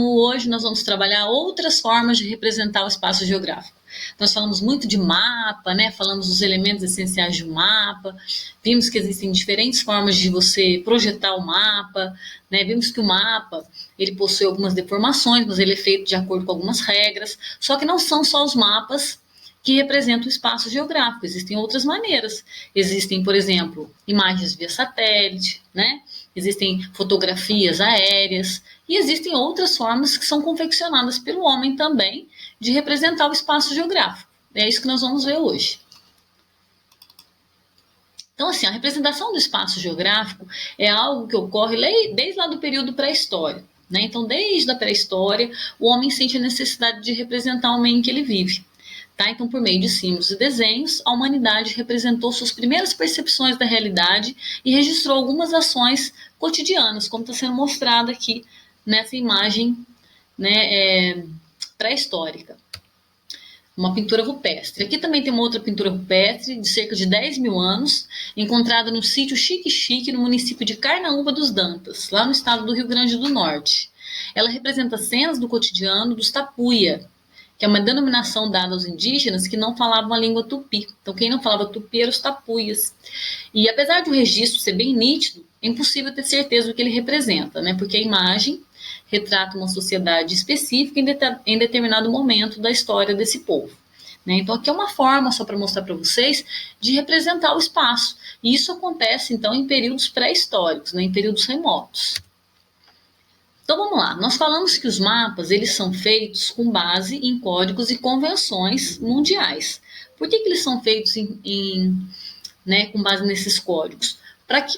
Hoje nós vamos trabalhar outras formas de representar o espaço geográfico. Nós falamos muito de mapa, né? Falamos dos elementos essenciais de um mapa, vimos que existem diferentes formas de você projetar o mapa, né? Vimos que o mapa ele possui algumas deformações, mas ele é feito de acordo com algumas regras, só que não são só os mapas que representam o espaço geográfico, existem outras maneiras. Existem, por exemplo, imagens via satélite, né? Existem fotografias aéreas e existem outras formas que são confeccionadas pelo homem também de representar o espaço geográfico. É isso que nós vamos ver hoje. Então, assim, a representação do espaço geográfico é algo que ocorre desde lá do período pré-histórico, né? Então, desde a pré-história, o homem sente a necessidade de representar o meio em que ele vive. Tá? Então, por meio de símbolos e desenhos, a humanidade representou suas primeiras percepções da realidade e registrou algumas ações cotidianas, como está sendo mostrado aqui nessa imagem, né, pré-histórica. Uma pintura rupestre. Aqui também tem uma outra pintura rupestre de cerca de 10 mil anos, encontrada no sítio Xique-Xique, no município de Carnaúba dos Dantas, lá no estado do Rio Grande do Norte. Ela representa cenas do cotidiano dos tapuia, que é uma denominação dada aos indígenas que não falavam a língua tupi. Então, quem não falava tupi eram os tapuias. E apesar de o registro ser bem nítido, é impossível ter certeza do que ele representa, né? Porque a imagem retrata uma sociedade específica em determinado momento da história desse povo. Né? Então, aqui é uma forma, só para mostrar para vocês, de representar o espaço. E isso acontece, então, em períodos pré-históricos, né? Em períodos remotos. Então vamos lá, nós falamos que os mapas eles são feitos com base em códigos e convenções mundiais. Por que eles são feitos né, com base nesses códigos? Para que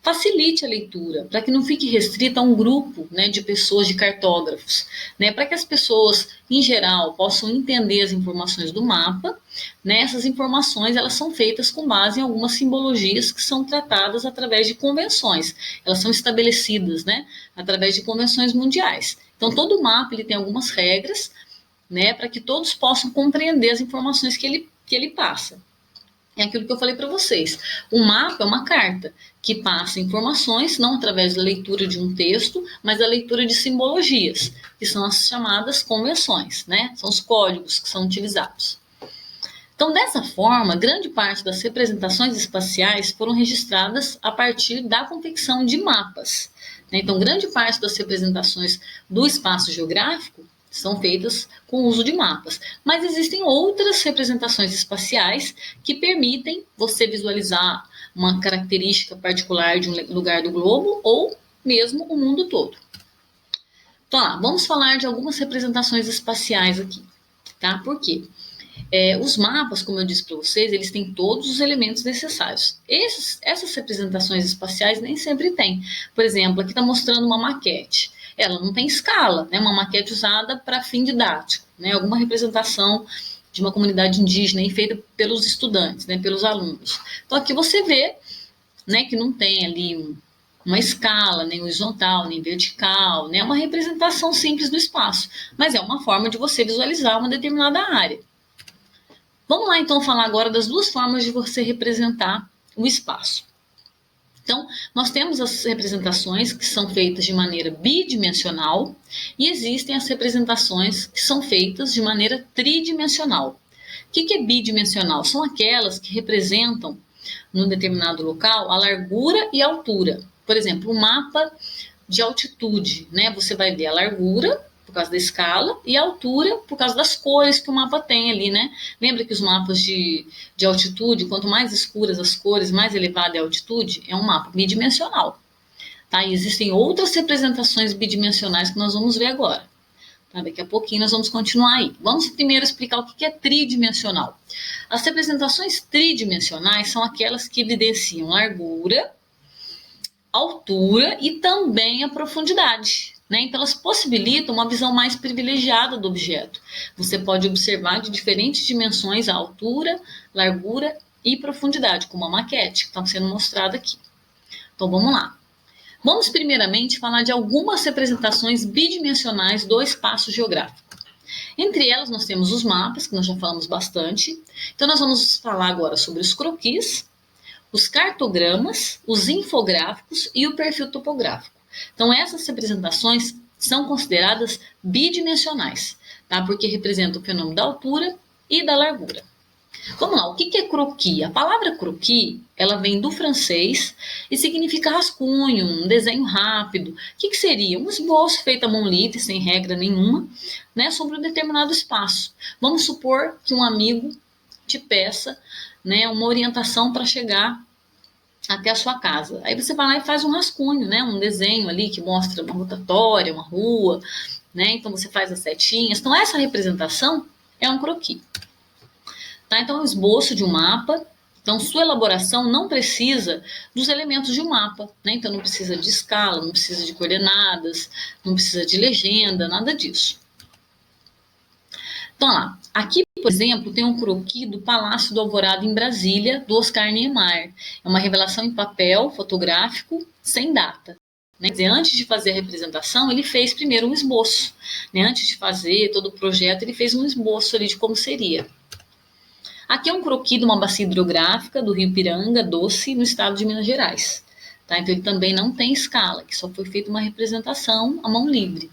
facilite a leitura, para que não fique restrita a um grupo, né, de pessoas, de cartógrafos, né, para que as pessoas, em geral, possam entender as informações do mapa, né, essas informações elas são feitas com base em algumas simbologias que são tratadas através de convenções, elas são estabelecidas, né, através de convenções mundiais. Então, todo mapa ele tem algumas regras, né, para que todos possam compreender as informações que ele passa. É aquilo que eu falei para vocês. O mapa é uma carta que passa informações, não através da leitura de um texto, mas da leitura de simbologias, que são as chamadas convenções, né? São os códigos que são utilizados. Então, dessa forma, grande parte das representações espaciais foram registradas a partir da confecção de mapas. Então, grande parte das representações do espaço geográfico são feitas com o uso de mapas. Mas existem outras representações espaciais que permitem você visualizar uma característica particular de um lugar do globo ou mesmo o mundo todo. Então, vamos falar de algumas representações espaciais aqui, tá? Por quê? Os mapas, como eu disse para vocês, eles têm todos os elementos necessários. Essas representações espaciais nem sempre têm. Por exemplo, aqui está mostrando uma maquete. Ela não tem escala, né? Uma maquete usada para fim didático, né? Alguma representação de uma comunidade indígena feita pelos estudantes, né? Pelos alunos. Então aqui você vê, né, que não tem ali uma escala, nem horizontal, nem vertical, né? Uma representação simples do espaço, mas é uma forma de você visualizar uma determinada área. Vamos lá então falar agora das duas formas de você representar o espaço. Então, nós temos as representações que são feitas de maneira bidimensional e existem as representações que são feitas de maneira tridimensional. O que é bidimensional? São aquelas que representam, num determinado local, a largura e a altura. Por exemplo, um mapa de altitude, né? Você vai ver a largura por causa da escala, e a altura por causa das cores que o mapa tem ali, né? Lembra que os mapas de altitude, quanto mais escuras as cores, mais elevada é a altitude, é um mapa bidimensional. Tá? E existem outras representações bidimensionais que nós vamos ver agora. Tá? Daqui a pouquinho nós vamos continuar aí. Vamos primeiro explicar o que é tridimensional. As representações tridimensionais são aquelas que evidenciam largura, altura e também a profundidade. Então, elas possibilitam uma visão mais privilegiada do objeto. Você pode observar de diferentes dimensões a altura, largura e profundidade, como a maquete que está sendo mostrada aqui. Então, vamos lá. Vamos primeiramente falar de algumas representações bidimensionais do espaço geográfico. Entre elas, nós temos os mapas, que nós já falamos bastante. Então, nós vamos falar agora sobre os croquis, os cartogramas, os infográficos e o perfil topográfico. Então, essas representações são consideradas bidimensionais, tá? Porque representam o fenômeno da altura e da largura. Vamos lá, o que é croquis? A palavra croquis, ela vem do francês e significa rascunho, um desenho rápido. O que seria? Um esboço feito à mão livre, sem regra nenhuma, né, sobre um determinado espaço. Vamos supor que um amigo te peça, né, uma orientação para chegar até a sua casa. Aí você vai lá e faz um rascunho, né, um desenho ali que mostra uma rotatória, uma rua, né, então você faz as setinhas. Então essa representação é um croquis. Tá? Então, é um esboço de um mapa. Então, sua elaboração não precisa dos elementos de um mapa, né? Então, não precisa de escala, não precisa de coordenadas, não precisa de legenda, nada disso. Então, lá, aqui, por exemplo, tem um croquis do Palácio do Alvorada em Brasília, do Oscar Niemeyer. É uma revelação em papel fotográfico, sem data. Né? Quer dizer, antes de fazer a representação, ele fez primeiro um esboço. Né? Antes de fazer todo o projeto, ele fez um esboço ali de como seria. Aqui é um croquis de uma bacia hidrográfica do Rio Piranga, Doce, no estado de Minas Gerais. Tá? Então, ele também não tem escala, que só foi feita uma representação à mão livre,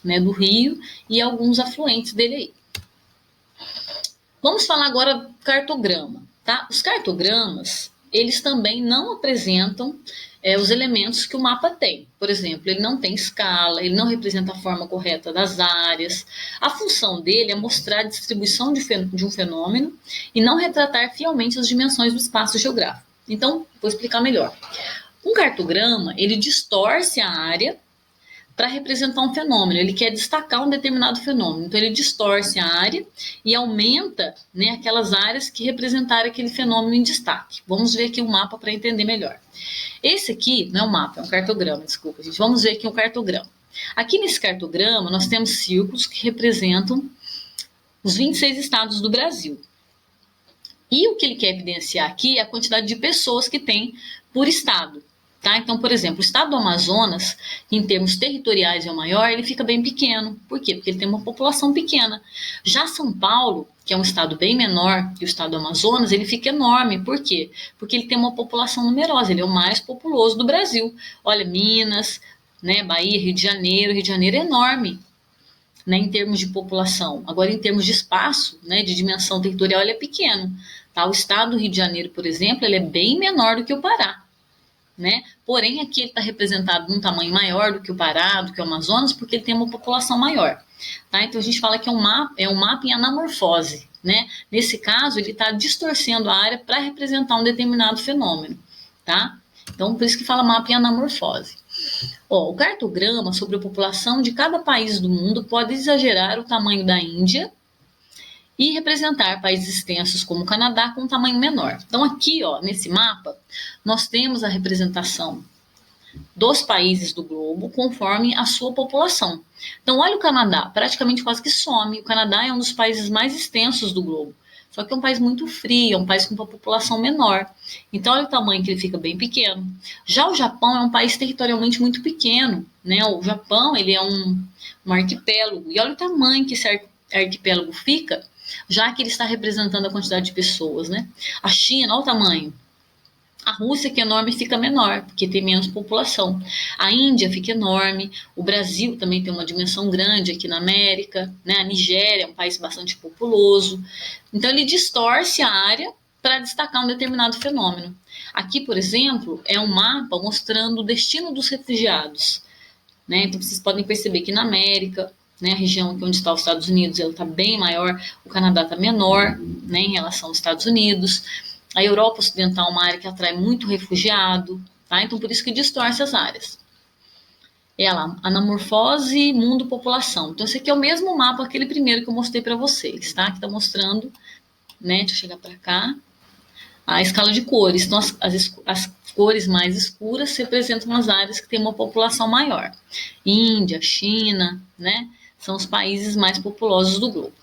né, do rio e alguns afluentes dele aí. Vamos falar agora do cartograma. Tá? Os cartogramas, eles também não apresentam os elementos que o mapa tem. Por exemplo, ele não tem escala, ele não representa a forma correta das áreas. A função dele é mostrar a distribuição de um fenômeno e não retratar fielmente as dimensões do espaço geográfico. Então, vou explicar melhor. Um cartograma, ele distorce a área para representar um fenômeno, ele quer destacar um determinado fenômeno, então ele distorce a área e aumenta, né, aquelas áreas que representaram aquele fenômeno em destaque. Vamos ver aqui o mapa para entender melhor. Esse aqui não é um mapa, é um cartograma, desculpa, gente. Vamos ver aqui um cartograma. Aqui nesse cartograma nós temos círculos que representam os 26 estados do Brasil. E o que ele quer evidenciar aqui é a quantidade de pessoas que tem por estado. Tá? Então, por exemplo, o estado do Amazonas, em termos territoriais é o maior, ele fica bem pequeno. Por quê? Porque ele tem uma população pequena. Já São Paulo, que é um estado bem menor que o estado do Amazonas, ele fica enorme. Por quê? Porque ele tem uma população numerosa, ele é o mais populoso do Brasil. Olha, Minas, né, Bahia, Rio de Janeiro é enorme, né, em termos de população. Agora, em termos de espaço, né, de dimensão territorial, ele é pequeno. Tá? O estado do Rio de Janeiro, por exemplo, ele é bem menor do que o Pará. Né? Porém, aqui ele está representado num tamanho maior do que o Pará, do que o Amazonas, porque ele tem uma população maior. Tá? Então, a gente fala que é um mapa em anamorfose. Né? Nesse caso, ele está distorcendo a área para representar um determinado fenômeno. Tá? Então, por isso que fala mapa em anamorfose. O cartograma sobre a população de cada país do mundo pode exagerar o tamanho da Índia e representar países extensos como o Canadá com um tamanho menor. Então aqui, nesse mapa, nós temos a representação dos países do globo conforme a sua população. Então olha o Canadá, praticamente quase que some. O Canadá é um dos países mais extensos do globo, só que é um país muito frio, é um país com uma população menor. Então olha o tamanho que ele fica bem pequeno. Já o Japão é um país territorialmente muito pequeno, né? O Japão, ele é um arquipélago, e olha o tamanho que esse arquipélago fica, já que ele está representando a quantidade de pessoas, né? A China, olha o tamanho. A Rússia, que é enorme, fica menor, porque tem menos população. A Índia fica enorme. O Brasil também tem uma dimensão grande aqui na América, né? A Nigéria é um país bastante populoso. Então, ele distorce a área para destacar um determinado fenômeno. Aqui, por exemplo, é um mapa mostrando o destino dos refugiados, né? Então, vocês podem perceber que na América, né, a região aqui onde está os Estados Unidos, ela está bem maior, o Canadá está menor, né, em relação aos Estados Unidos. A Europa Ocidental é uma área que atrai muito refugiado, tá? Então por isso que distorce as áreas. Ela, anamorfose, mundo, população. Então esse aqui é o mesmo mapa, aquele primeiro que eu mostrei para vocês, tá? Que está mostrando, né, deixa eu chegar para cá, a escala de cores. Então as cores mais escuras representam as áreas que têm uma população maior. Índia, China, né? São os países mais populosos do globo.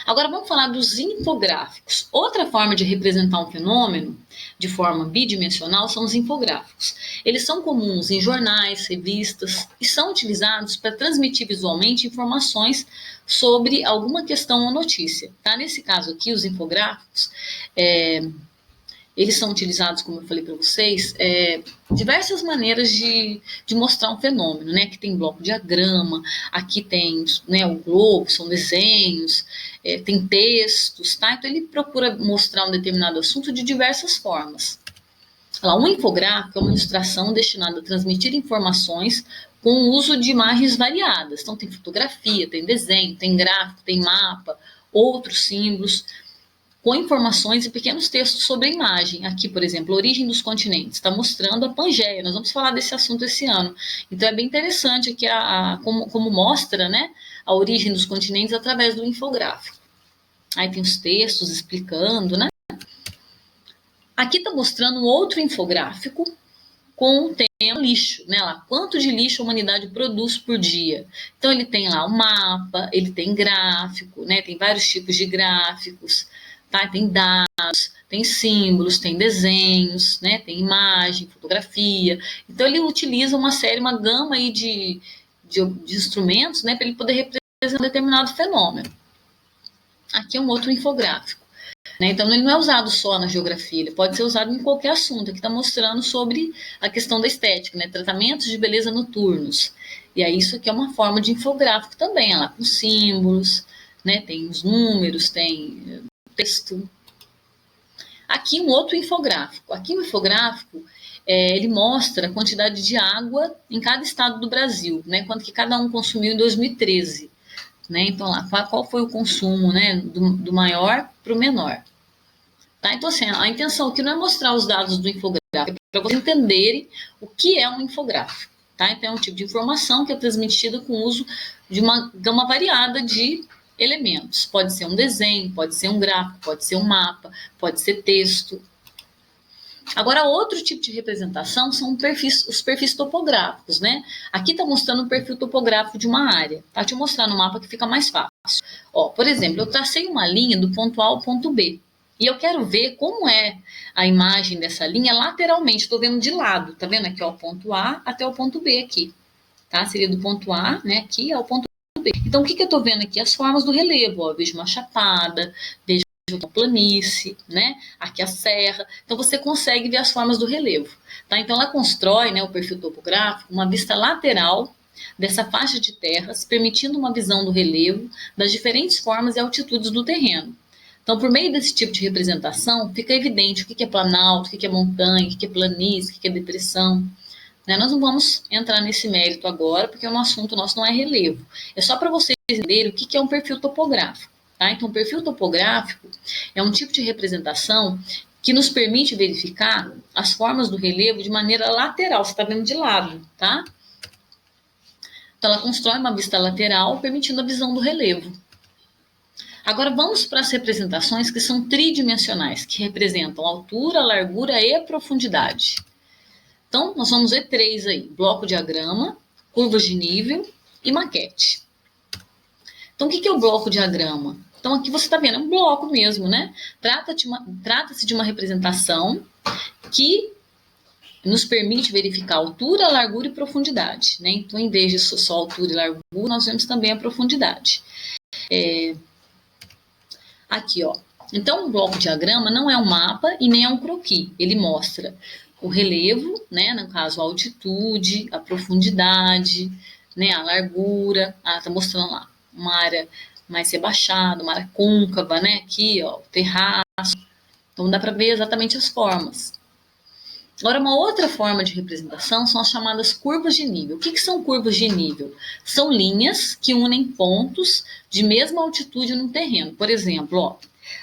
Agora vamos falar dos infográficos. Outra forma de representar um fenômeno de forma bidimensional são os infográficos. Eles são comuns em jornais, revistas e são utilizados para transmitir visualmente informações sobre alguma questão ou notícia. Tá? Nesse caso aqui, os infográficos, eles são utilizados, como eu falei para vocês, diversas maneiras de mostrar um fenômeno, né? Aqui tem bloco diagrama, aqui tem, né, o globo, são desenhos, tem textos, tá? Então ele procura mostrar um determinado assunto de diversas formas. Um infográfico é uma ilustração destinada a transmitir informações com o uso de imagens variadas. Então tem fotografia, tem desenho, tem gráfico, tem mapa, outros símbolos, com informações e pequenos textos sobre a imagem. Aqui, por exemplo, a origem dos continentes, está mostrando a Pangeia. Nós vamos falar desse assunto esse ano. Então é bem interessante aqui como mostra, né, a origem dos continentes através do infográfico. Aí tem os textos explicando, né? Aqui está mostrando um outro infográfico com o tema lixo, né? Lá, quanto de lixo a humanidade produz por dia. Então ele tem lá um mapa, ele tem gráfico, né? Tem vários tipos de gráficos, tá? Tem dados, tem símbolos, tem desenhos, né? Tem imagem, fotografia. Então ele utiliza uma gama aí de instrumentos, né? Para ele poder representar um determinado fenômeno. Aqui é um outro infográfico. Então, ele não é usado só na geografia, ele pode ser usado em qualquer assunto. Aqui está mostrando sobre a questão da estética, né? Tratamentos de beleza noturnos. E aí, isso aqui é uma forma de infográfico também, lá com símbolos, né? Tem os números, tem texto. Aqui, um outro infográfico. Aqui, o infográfico, ele mostra a quantidade de água em cada estado do Brasil, né? Quanto que cada um consumiu em 2013. Né? Então, lá, qual foi o consumo, né? do maior para o menor. Tá? Então, assim, a intenção aqui não é mostrar os dados do infográfico, é para vocês entenderem o que é um infográfico. Tá? Então, é um tipo de informação que é transmitida com o uso de uma gama variada de elementos. Pode ser um desenho, pode ser um gráfico, pode ser um mapa, pode ser texto. Agora, outro tipo de representação são os perfis topográficos, né? Aqui está mostrando um perfil topográfico de uma área. Tá? Deixa eu mostrar no mapa que fica mais fácil. Por exemplo, eu tracei uma linha do ponto A ao ponto B. E eu quero ver como é a imagem dessa linha lateralmente. Estou vendo de lado, tá vendo aqui, ó, o ponto A até o ponto B aqui. Tá? Seria do ponto A, né, aqui ao ponto B. Então, o que eu estou vendo aqui? As formas do relevo. Ó. Eu vejo uma chapada, vejo uma planície, né? Aqui a serra. Então, você consegue ver as formas do relevo. Tá? Então, ela constrói, né, o perfil topográfico, uma vista lateral dessa faixa de terras, permitindo uma visão do relevo, das diferentes formas e altitudes do terreno. Então, por meio desse tipo de representação, fica evidente o que é planalto, o que é montanha, o que é planície, o que é depressão. Né? Nós não vamos entrar nesse mérito agora, porque o assunto nosso não é relevo. É só para vocês entenderem o que é um perfil topográfico. Tá? Então, o perfil topográfico é um tipo de representação que nos permite verificar as formas do relevo de maneira lateral. Você está vendo de lado, tá? Então, ela constrói uma vista lateral, permitindo a visão do relevo. Agora vamos para as representações que são tridimensionais, que representam altura, largura e profundidade. Então, nós vamos ver três aí: bloco diagrama, curvas de nível e maquete. Então, o que é o bloco diagrama? Então, aqui você está vendo, é um bloco mesmo, né? Trata-se de uma representação que nos permite verificar altura, largura e profundidade, né? Então, em vez de só altura e largura, nós vemos também a profundidade. Aqui, ó. Então, o bloco diagrama não é um mapa e nem é um croquis. Ele mostra o relevo, né? No caso, a altitude, a profundidade, né? A largura. Tá mostrando lá uma área mais rebaixada, uma área côncava, né? Aqui, ó, o terraço. Então, dá para ver exatamente as formas. Agora, uma outra forma de representação são as chamadas curvas de nível. O que são curvas de nível? São linhas que unem pontos de mesma altitude no terreno. Por exemplo, ó,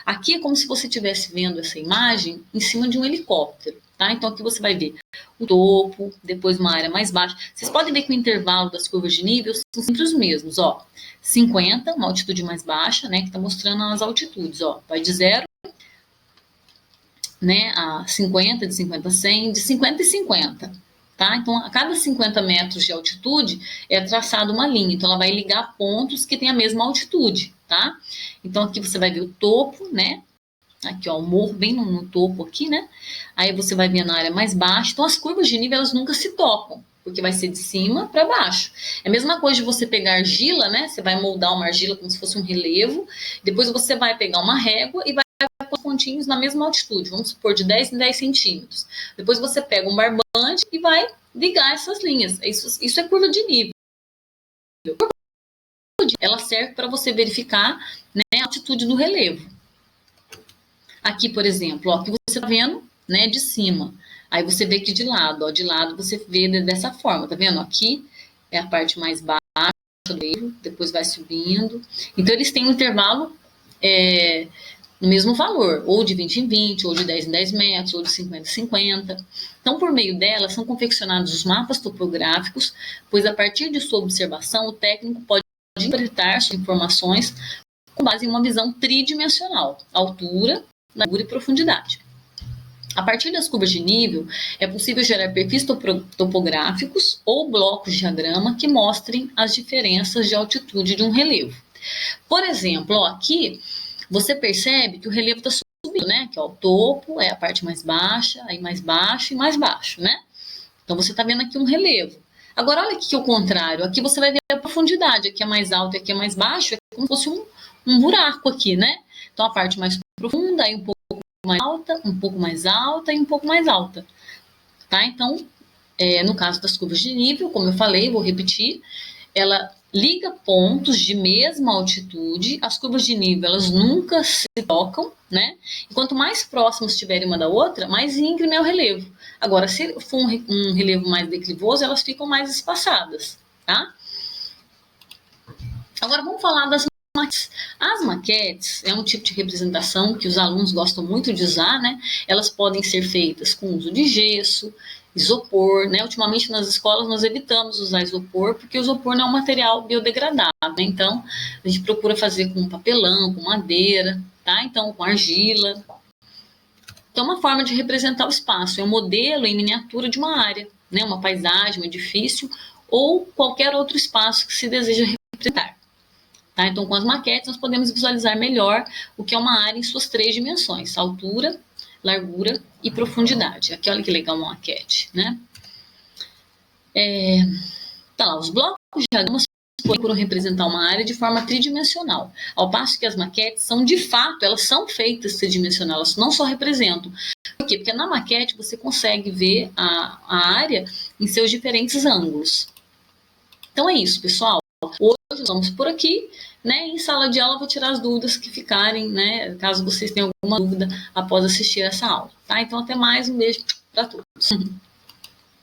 aqui é como se você estivesse vendo essa imagem em cima de um helicóptero. Tá? Então, aqui você vai ver o topo, depois uma área mais baixa. Vocês podem ver que o intervalo das curvas de nível são sempre os mesmos. Ó, 50, uma altitude mais baixa, né, que está mostrando as altitudes. Ó, vai de 0, né, a 50, de 50 a 100, de 50 e 50, tá? Então, a cada 50 metros de altitude é traçada uma linha, então ela vai ligar pontos que têm a mesma altitude, tá? Então, aqui você vai ver o topo, né? Aqui, ó, o morro bem no topo aqui, né? Aí você vai ver na área mais baixa. Então, as curvas de nível, elas nunca se tocam, porque vai ser de cima para baixo. É a mesma coisa de você pegar argila, né? Você vai moldar uma argila como se fosse um relevo, depois você vai pegar uma régua e vai com os pontinhos na mesma altitude, vamos supor, de 10 em 10 centímetros. Depois você pega um barbante e vai ligar essas linhas. Isso é curva de nível. Ela serve para você verificar, né, a altitude do relevo. Aqui, por exemplo, ó, que você está vendo, né, de cima. Aí você vê aqui de lado, ó, de lado você vê dessa forma, tá vendo? Aqui é a parte mais baixa do relevo, depois vai subindo. Então eles têm um intervalo no mesmo valor, ou de 20 em 20, ou de 10 em 10 metros, ou de 50 em 50. Então, por meio dela, são confeccionados os mapas topográficos, pois a partir de sua observação, o técnico pode interpretar suas informações com base em uma visão tridimensional, altura, largura e profundidade. A partir das curvas de nível, é possível gerar perfis topográficos ou blocos de diagrama que mostrem as diferenças de altitude de um relevo. Por exemplo, ó, aqui você percebe que o relevo está subindo, né? Que ó, o topo é a parte mais baixa, aí mais baixo e mais baixo, né? Então você está vendo aqui um relevo. Agora olha aqui que é o contrário. Aqui você vai ver a profundidade. Aqui é mais alto e aqui é mais baixo. É como se fosse um buraco aqui, né? Então a parte mais profunda, aí um pouco mais alta, um pouco mais alta e um pouco mais alta. Tá? Então, no caso das curvas de nível, como eu falei, vou repetir, ela liga pontos de mesma altitude. As curvas de nível, elas nunca se tocam, né? E quanto mais próximas estiverem uma da outra, mais íngreme é o relevo. Agora, se for um relevo mais declivoso, elas ficam mais espaçadas, tá? Agora, vamos falar das maquetes. As maquetes é um tipo de representação que os alunos gostam muito de usar, né? Elas podem ser feitas com uso de gesso, isopor, né? Ultimamente nas escolas nós evitamos usar isopor, porque o isopor não é um material biodegradável, né? Então a gente procura fazer com papelão, com madeira, tá? Então com argila. Então uma forma de representar o espaço, é um modelo em miniatura de uma área, né? Uma paisagem, um edifício ou qualquer outro espaço que se deseja representar. Tá? Então com as maquetes nós podemos visualizar melhor o que é uma área em suas 3 dimensões, altura, largura e profundidade. Aqui olha que legal uma maquete, né? Tá lá, os blocos de diagrama procuram representar uma área de forma tridimensional, ao passo que as maquetes são, de fato, elas são feitas tridimensional, elas não só representam. Por quê? Porque na maquete você consegue ver a área em seus diferentes ângulos. Então é isso, pessoal. Hoje nós vamos por aqui, né? Em sala de aula eu vou tirar as dúvidas que ficarem, né? Caso vocês tenham alguma dúvida após assistir essa aula, tá? Então até mais, um beijo para todos.